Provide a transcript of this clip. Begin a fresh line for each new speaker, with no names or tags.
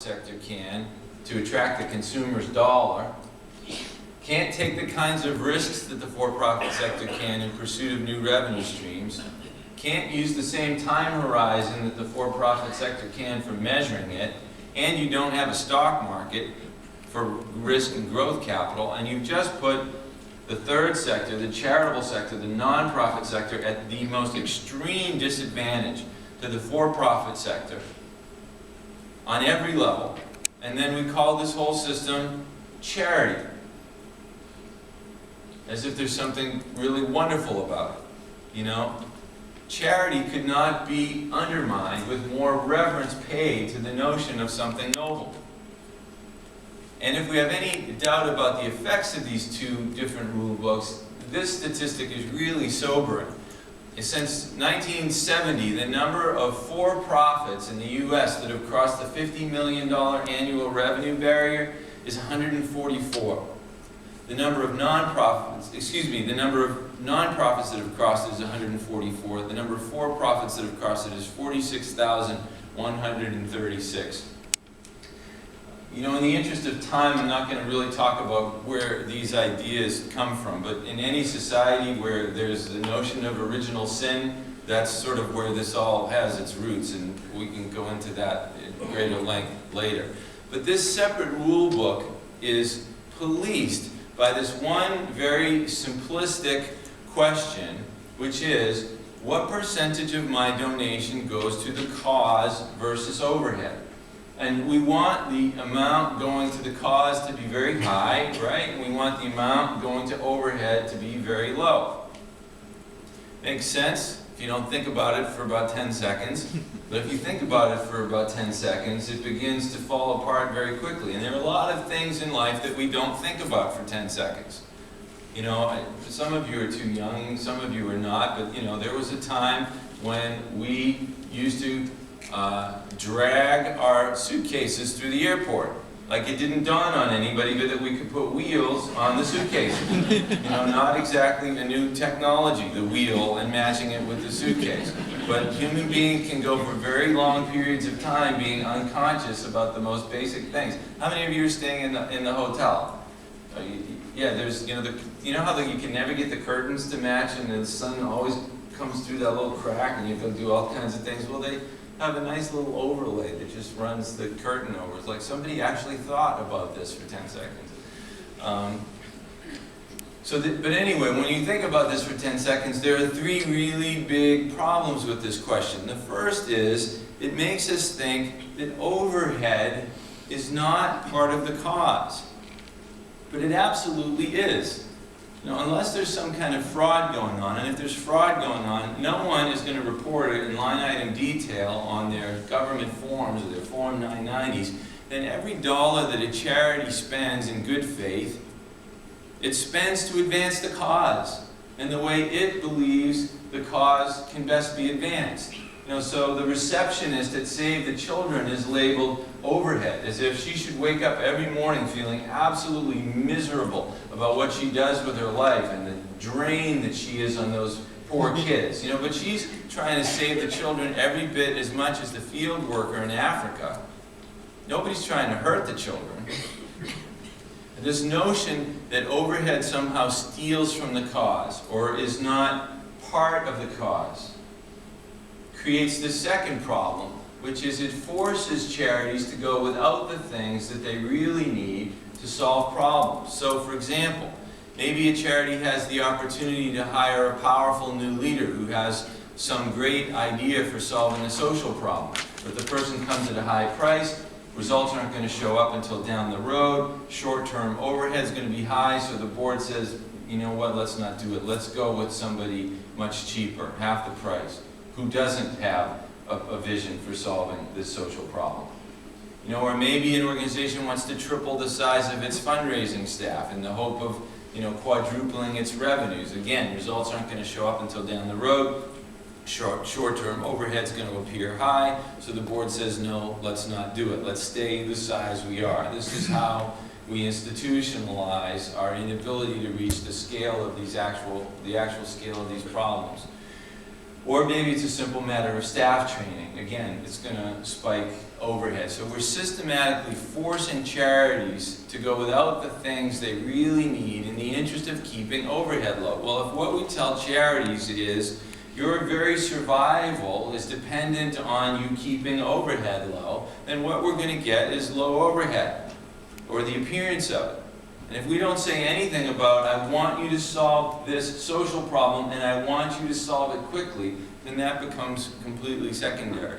sector can to attract the consumer's dollar, can't take the kinds of risks that the for-profit sector can in pursuit of new revenue streams, can't use the same time horizon that the for-profit sector can for measuring it, and you don't have a stock market for risk and growth capital, and you've just put the third sector, the charitable sector, the nonprofit sector, at the most extreme disadvantage to the for-profit sector on every level. And then we call this whole system charity, as if there's something really wonderful about it, you know? Charity could not be undermined with more reverence paid to the notion of something noble. And if we have any doubt about the effects of these two different rule books, this statistic is really sobering. Since 1970, the number of for-profits in the U.S. that have crossed the $50 million annual revenue barrier is 144. The number of nonprofits, the number of nonprofits that have crossed it is 144. The number of for-profits that have crossed it is 46,136. You know, in the interest of time, I'm not going to really talk about where these ideas come from, but in any society where there's the notion of original sin, that's sort of where this all has its roots, and we can go into that in greater length later. But this separate rule book is policed by this one very simplistic question, which is, what percentage of my donation goes to the cause versus overhead? And we want the amount going to the cause to be very high, right? And we want the amount going to overhead to be very low. Makes sense if you don't think about it for about 10 seconds. But if you think about it for about 10 seconds, it begins to fall apart very quickly. And there are a lot of things in life that we don't think about for 10 seconds. You know, some of you are too young, some of you are not, but you know, there was a time when we used to drag our suitcases through the airport. Like it didn't dawn on anybody that we could put wheels on the suitcases. You know, not exactly a new technology, the wheel and matching it with the suitcase. But human beings can go for very long periods of time being unconscious about the most basic things. How many of you are staying in the hotel? Yeah, there's, you know how you can never get the curtains to match and the sun always comes through that little crack and you have to do all kinds of things? Well, they have a nice little overlay that just runs the curtain over. It's like somebody actually thought about this for 10 seconds. But anyway, when you think about this for 10 seconds, there are three really big problems with this question. The first is, it makes us think that overhead is not part of the cause. But it absolutely is. You know, unless there's some kind of fraud going on, and if there's fraud going on, no one is going to report it in line item detail on their government forms or their Form 990s, then every dollar that a charity spends in good faith, it spends to advance the cause and the way it believes the cause can best be advanced. You know, so the receptionist at Save the Children is labeled overhead, as if she should wake up every morning feeling absolutely miserable about what she does with her life and the drain that she is on those poor kids. You know, but she's trying to save the children every bit as much as the field worker in Africa. Nobody's trying to hurt the children. This notion that overhead somehow steals from the cause or is not part of the cause creates the second problem, which is it forces charities to go without the things that they really need to solve problems. So, for example, maybe a charity has the opportunity to hire a powerful new leader who has some great idea for solving a social problem, but the person comes at a high price, results aren't going to show up until down the road, short-term overhead is going to be high, so the board says, you know what, let's not do it. Let's go with somebody much cheaper, half the price, who doesn't have a vision for solving this social problem. You know, or maybe an organization wants to triple the size of its fundraising staff in the hope of, you know, quadrupling its revenues. Again, results aren't going to show up until down the road. Short-term overhead's going to appear high, so the board says, no, let's not do it. Let's stay the size we are. This is how we institutionalize our inability to reach the scale of the actual scale of these problems. Or maybe it's a simple matter of staff training. Again, it's going to spike overhead. So we're systematically forcing charities to go without the things they really need in the interest of keeping overhead low. Well, if what we tell charities is your very survival is dependent on you keeping overhead low, then what we're going to get is low overhead, or the appearance of it. And if we don't say anything about, I want you to solve this social problem and I want you to solve it quickly, then that becomes completely secondary.